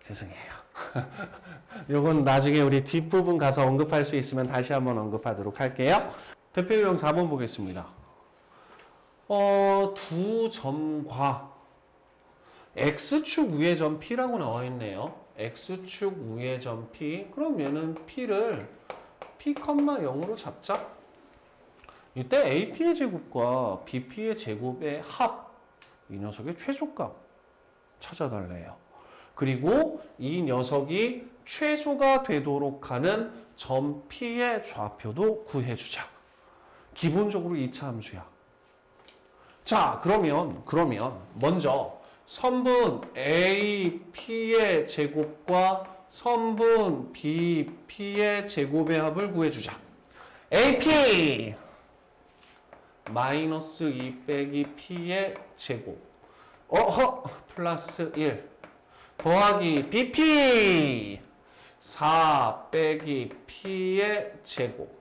죄송해요. 요건 나중에 우리 뒷부분 가서 언급할 수 있으면 다시 한번 언급하도록 할게요. 대표 유형 4번 보겠습니다. 두 점과 X축 위의 점 P라고 나와 있네요. X축 위의 점 P. 그럼 얘는 P를 P, 0으로 잡자. 이때 AP의 제곱과 BP의 제곱의 합. 이 녀석의 최소값 찾아달래요. 그리고 이 녀석이 최소가 되도록 하는 점 P의 좌표도 구해주자. 기본적으로 2차 함수야. 자, 그러면 먼저 선분 AP의 제곱과 선분 BP의 제곱의 합을 구해주자. AP 마이너스 2 빼기 P의 제곱 플러스 1 더하기 BP 4 빼기 P의 제곱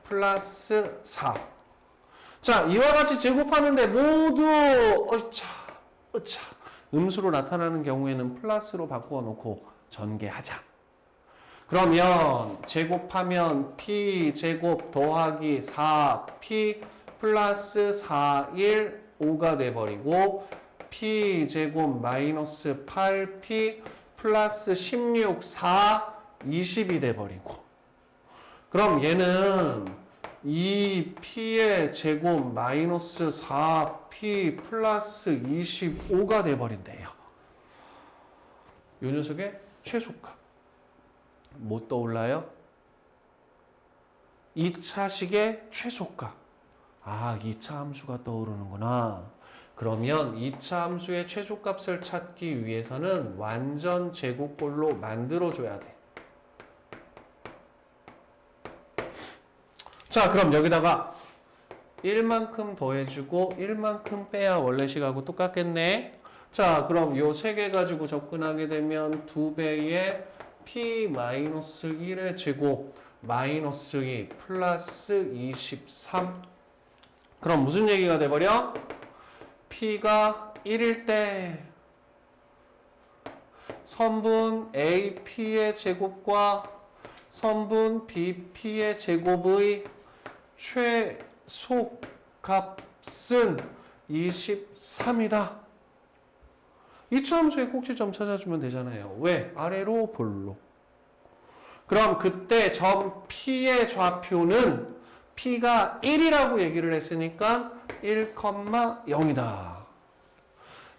플러스 4. 자, 이와 같이 제곱하는데 모두 음수로 나타나는 경우에는 플러스로 바꾸어 놓고 전개하자. 그러면 제곱하면 P 제곱 더하기 4P 플러스 4, 1, 5가 돼버리고 P 제곱 마이너스 8P 플러스 16, 4, 20이 돼버리고 그럼 얘는 2P의 제곱 마이너스 4P 플러스 25가 돼버린대요. 이 녀석의 최소값. 뭐 떠올라요? 2차식의 최소값. 아, 2차 함수가 떠오르는구나. 그러면 2차 함수의 최소값을 찾기 위해서는 완전 제곱꼴로 만들어줘야 돼. 자, 그럼 여기다가 1만큼 더해주고 1만큼 빼야 원래식하고 똑같겠네. 자, 그럼 요 3개 가지고 접근하게 되면 2배의 P-1의 제곱 마이너스 2 플러스 23. 그럼 무슨 얘기가 돼버려? P가 1일 때 선분 AP의 제곱과 선분 BP의 제곱의 최소값은 23이다. 2차 함수의 꼭지점 찾아주면 되잖아요. 왜? 아래로 볼로. 그럼 그때 점 P의 좌표는 P가 1이라고 얘기를 했으니까 1,0이다.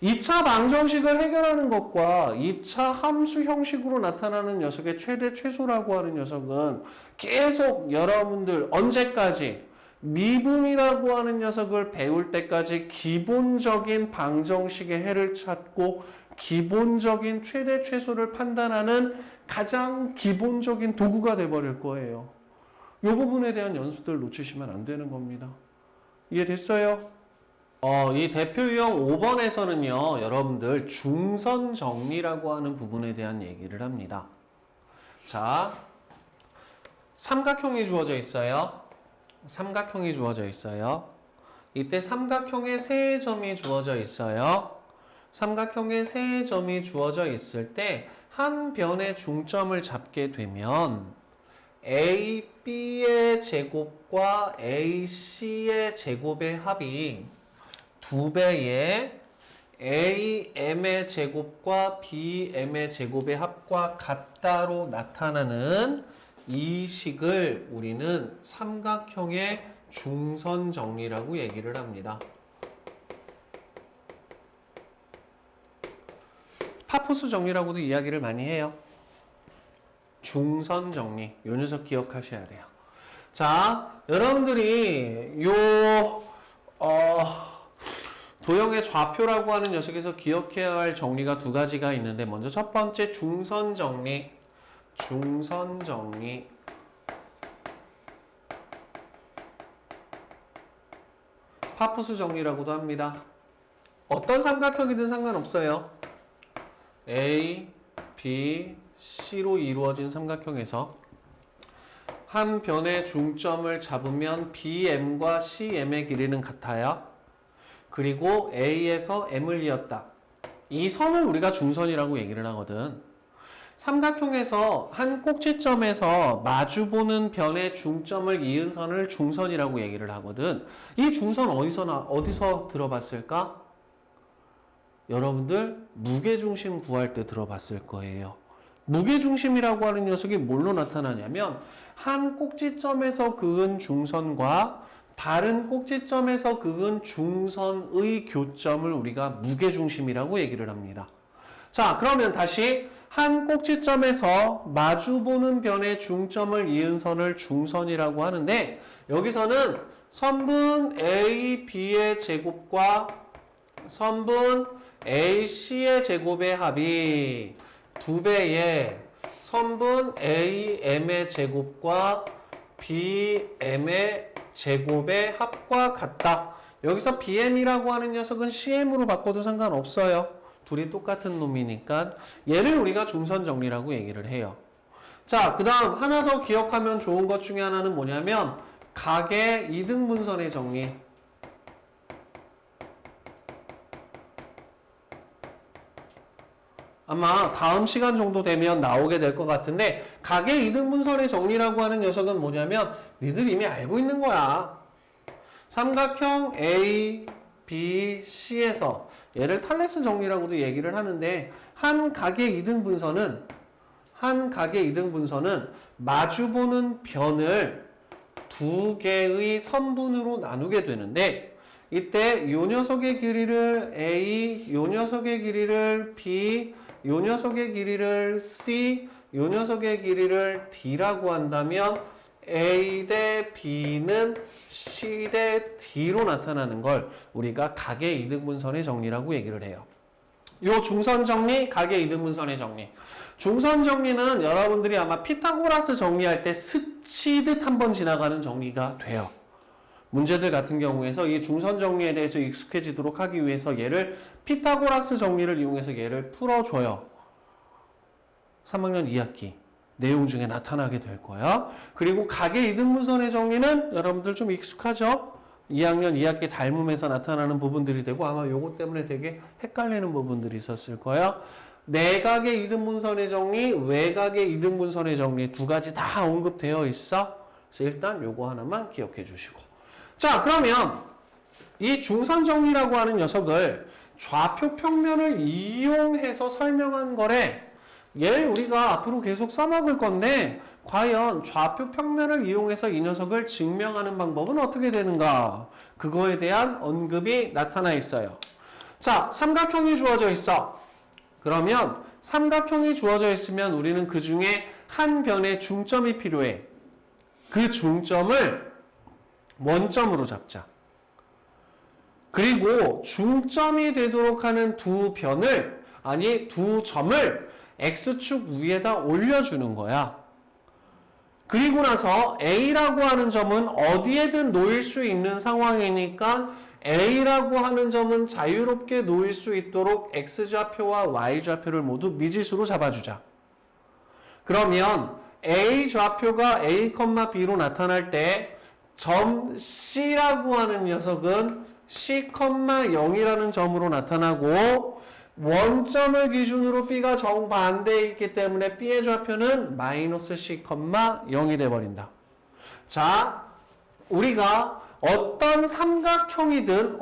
2차 방정식을 해결하는 것과 2차 함수 형식으로 나타나는 녀석의 최대 최소라고 하는 녀석은 계속 여러분들 언제까지 미분이라고 하는 녀석을 배울 때까지 기본적인 방정식의 해를 찾고 기본적인 최대 최소를 판단하는 가장 기본적인 도구가 돼버릴 거예요. 이 부분에 대한 연수들 놓치시면 안 되는 겁니다. 이해됐어요? 이 대표 유형 5번에서는요, 여러분들 중선 정리라고 하는 부분에 대한 얘기를 합니다. 자, 삼각형이 주어져 있어요. 삼각형이 주어져 있어요. 이때 삼각형에 세 점이 주어져 있어요. 삼각형에 세 점이 주어져 있을 때 한 변의 중점을 잡게 되면 AB의 제곱과 AC의 제곱의 합이 2배의 AM의 제곱과 BM의 제곱의 합과 같다로 나타나는 이 식을 우리는 삼각형의 중선 정리라고 얘기를 합니다. 파푸스 정리라고도 이야기를 많이 해요. 중선 정리. 요 녀석 기억하셔야 돼요. 자, 여러분들이 도형의 좌표라고 하는 녀석에서 기억해야 할 정리가 두 가지가 있는데, 먼저 첫 번째 중선 정리. 파푸스 정리라고도 합니다. 어떤 삼각형이든 상관없어요. A, B, C로 이루어진 삼각형에서 한 변의 중점을 잡으면 BM과 CM의 길이는 같아요. 그리고 A에서 M을 이었다. 이 선을 우리가 중선이라고 얘기를 하거든. 삼각형에서 한 꼭지점에서 마주보는 변의 중점을 이은 선을 중선이라고 얘기를 하거든. 이 중선 어디서 들어봤을까? 여러분들 무게중심 구할 때 들어봤을 거예요. 무게중심이라고 하는 녀석이 뭘로 나타나냐면 한 꼭지점에서 그은 중선과 다른 꼭지점에서 그은 중선의 교점을 우리가 무게중심이라고 얘기를 합니다. 자, 그러면 다시 한 꼭지점에서 마주보는 변의 중점을 이은 선을 중선이라고 하는데, 여기서는 선분 AB의 제곱과 선분 AC의 제곱의 합이 2배의 선분 AM의 제곱과 BM의 제곱의 합과 같다. 여기서 BM이라고 하는 녀석은 CM으로 바꿔도 상관없어요. 둘이 똑같은 놈이니까 얘를 우리가 중선 정리라고 얘기를 해요. 자, 그 다음 하나 더 기억하면 좋은 것 중에 하나는 뭐냐면 각의 이등분선의 정리. 아마 다음 시간 정도 되면 나오게 될 것 같은데, 각의 이등분선의 정리라고 하는 녀석은 뭐냐면 니들 이미 알고 있는 거야. 삼각형 A, B, C에서 얘를 탈레스 정리라고도 얘기를 하는데, 한 각의 이등분선은 마주보는 변을 두 개의 선분으로 나누게 되는데, 이때 요 녀석의 길이를 A, 요 녀석의 길이를 B, 요 녀석의 길이를 C, 요 녀석의 길이를 D라고 한다면 A 대 B는 C 대 D로 나타나는 걸 우리가 각의 이등분선의 정리라고 얘기를 해요. 요 중선 정리, 각의 이등분선의 정리. 중선 정리는 여러분들이 아마 피타고라스 정리할 때 스치듯 한번 지나가는 정리가 돼요. 문제들 같은 경우에서 이 중선 정리에 대해서 익숙해지도록 하기 위해서 얘를 피타고라스 정리를 이용해서 얘를 풀어줘요. 3학년 2학기 내용 중에 나타나게 될 거야. 그리고 각의 이등분선의 정리는 여러분들 좀 익숙하죠? 2학년 2학기 닮음에서 나타나는 부분들이 되고, 아마 요것 때문에 되게 헷갈리는 부분들이 있었을 거야. 내각의 이등분선의 정리, 외각의 이등분선의 정리 두 가지 다 언급되어 있어. 그래서 일단 요거 하나만 기억해 주시고. 자, 그러면 이 중선 정리라고 하는 녀석을 좌표 평면을 이용해서 설명한 거래. 얘를 우리가 앞으로 계속 써먹을 건데, 과연 좌표 평면을 이용해서 이 녀석을 증명하는 방법은 어떻게 되는가? 그거에 대한 언급이 나타나 있어요. 자, 삼각형이 주어져 있어. 그러면 삼각형이 주어져 있으면 우리는 그 중에 한 변의 중점이 필요해. 그 중점을 원점으로 잡자. 그리고 중점이 되도록 하는 두 점을 X축 위에다 올려주는 거야. 그리고 나서 A라고 하는 점은 어디에든 놓일 수 있는 상황이니까 A라고 하는 점은 자유롭게 놓일 수 있도록 X좌표와 Y좌표를 모두 미지수로 잡아주자. 그러면 A좌표가 A, B로 나타날 때 점 C라고 하는 녀석은 C, 0이라는 점으로 나타나고, 원점을 기준으로 B가 정반대에 있기 때문에 B의 좌표는 마이너스 C, 0이 돼버린다. 자, 우리가 어떤 삼각형이든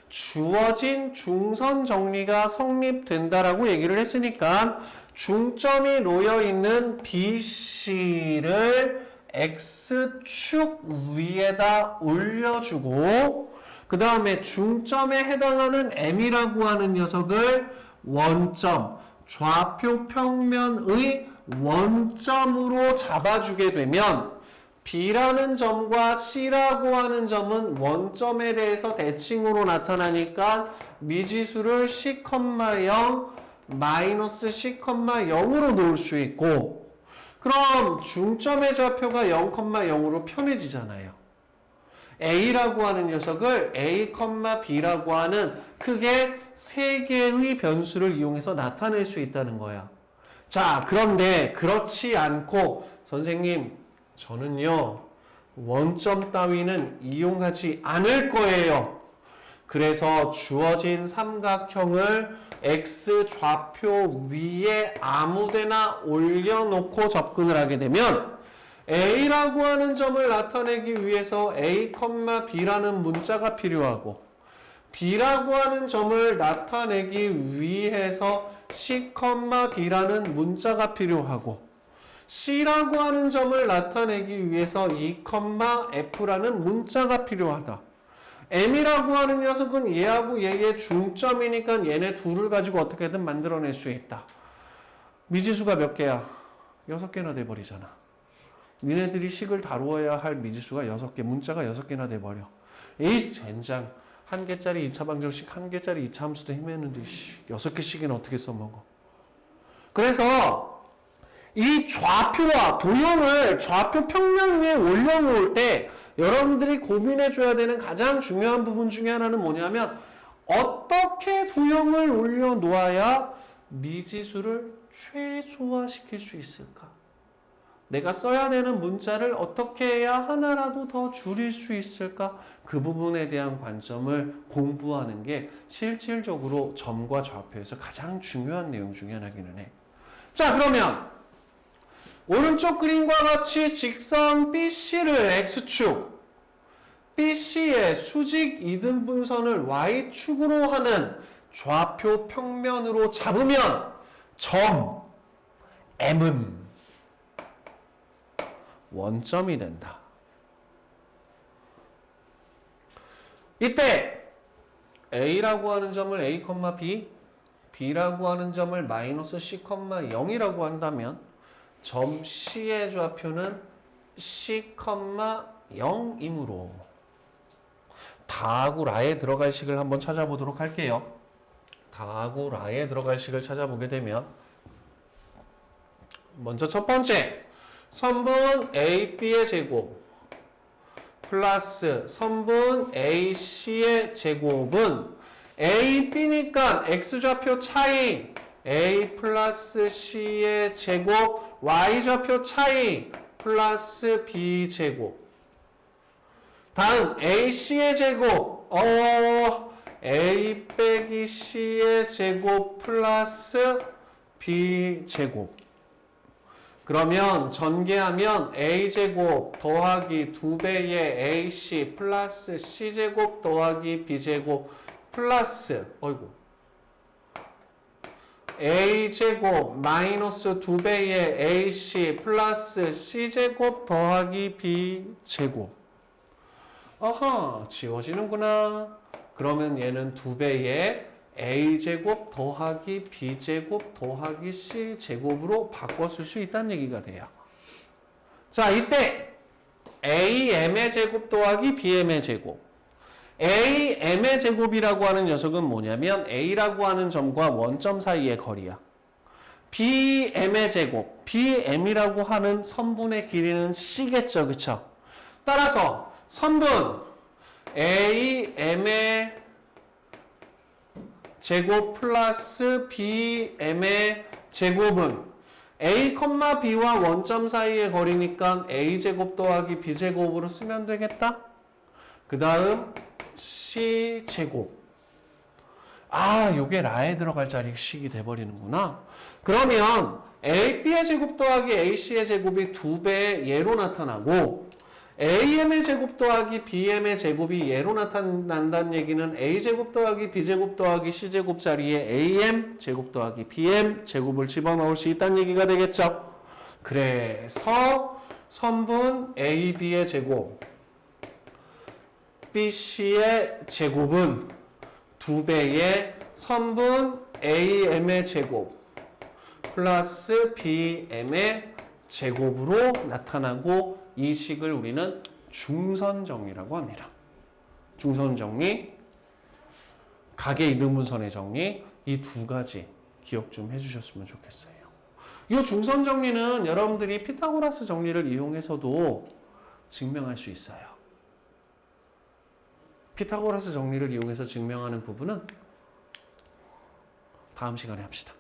주어진 중선 정리가 성립된다라고 얘기를 했으니까 중점이 놓여있는 BC를 X축 위에다 올려주고, 그 다음에 중점에 해당하는 M이라고 하는 녀석을 원점, 좌표 평면의 원점으로 잡아주게 되면 B라는 점과 C라고 하는 점은 원점에 대해서 대칭으로 나타나니까 미지수를 C,0, 마이너스 C,0으로 놓을 수 있고, 그럼 중점의 좌표가 0,0으로 편해지잖아요. A라고 하는 녀석을 A, B라고 하는 크게 3개의 변수를 이용해서 나타낼 수 있다는 거야. 자, 그런데 그렇지 않고 선생님, 저는요 원점 따위는 이용하지 않을 거예요. 그래서 주어진 삼각형을 X 좌표 위에 아무데나 올려놓고 접근을 하게 되면 A라고 하는 점을 나타내기 위해서 A, B라는 문자가 필요하고, B라고 하는 점을 나타내기 위해서 C, D라는 문자가 필요하고, C라고 하는 점을 나타내기 위해서 E, F라는 문자가 필요하다. M이라고 하는 녀석은 얘하고 얘의 중점이니까 얘네 둘을 가지고 어떻게든 만들어낼 수 있다. 미지수가 몇 개야? 6개나 돼버리잖아. 니네들이 식을 다루어야 할 미지수가 6개, 문자가 6개나 돼버려. 이 젠장. 1개짜리 2차 방정식, 1개짜리 2차 함수도 힘했는데 6개씩이나 어떻게 써먹어. 그래서 이 좌표와 도형을 좌표 평면 위에 올려놓을 때 여러분들이 고민해줘야 되는 가장 중요한 부분 중에 하나는 뭐냐면, 어떻게 도형을 올려놓아야 미지수를 최소화시킬 수 있을까? 내가 써야 되는 문자를 어떻게 해야 하나라도 더 줄일 수 있을까? 그 부분에 대한 관점을 공부하는 게 실질적으로 점과 좌표에서 가장 중요한 내용 중에 하나기는 해. 자, 그러면 오른쪽 그림과 같이 직선 BC를 X축, BC의 수직 이등분선을 Y축으로 하는 좌표 평면으로 잡으면 점 M은 원점이 된다. 이때 A라고 하는 점을 A, B, B라고 하는 점을 마이너스 C, 0이라고 한다면 점 C의 좌표는 C, 0이므로 다하고 라에 들어갈 식을 한번 찾아보도록 할게요. 다하고 라에 들어갈 식을 찾아보게 되면 먼저 첫 번째, 선분 AB의 제곱 플러스 선분 AC의 제곱은 AB니까 X좌표 차이 A 플러스 C의 제곱 Y좌표 차이 플러스 B제곱. 다음 AC의 제곱 A 빼기 C의 제곱 플러스 B제곱. 그러면 전개하면 A제곱 더하기 2배의 AC 플러스 C제곱 더하기 B제곱 플러스 A제곱 마이너스 2배의 AC 플러스 C제곱 더하기 B제곱. 아하, 지워지는구나. 그러면 얘는 2배의 A제곱 더하기 B제곱 더하기 C제곱으로 바꿨을 수 있다는 얘기가 돼요. 자, 이때 AM의 제곱 더하기 BM의 제곱. AM의 제곱이라고 하는 녀석은 뭐냐면 A라고 하는 점과 원점 사이의 거리야. BM의 제곱, BM이라고 하는 선분의 길이는 C겠죠, 그쵸? 따라서 선분 AM의 제곱 플러스 BM의 제곱은 A, B와 원점 사이의 거리니까 A제곱 더하기 B제곱으로 쓰면 되겠다. 그 다음 C제곱. 아, 요게 라에 들어갈 자리식이 돼버리는구나. 그러면 AB의 제곱 더하기 AC의 제곱이 2배의 예로 나타나고 AM의 제곱 더하기 BM의 제곱이 예로 나타난다는 얘기는 A제곱 더하기 B제곱 더하기 C제곱 자리에 AM 제곱 더하기 BM 제곱을 집어넣을 수 있다는 얘기가 되겠죠. 그래서 선분 AB의 제곱, BC의 제곱은 2배의 선분 AM의 제곱 플러스 BM의 제곱으로 나타나고 이 식을 우리는 중선정리라고 합니다. 중선정리, 각의 이등분선의 정리, 이 두 가지 기억 좀 해주셨으면 좋겠어요. 이 중선정리는 여러분들이 피타고라스 정리를 이용해서도 증명할 수 있어요. 피타고라스 정리를 이용해서 증명하는 부분은 다음 시간에 합시다.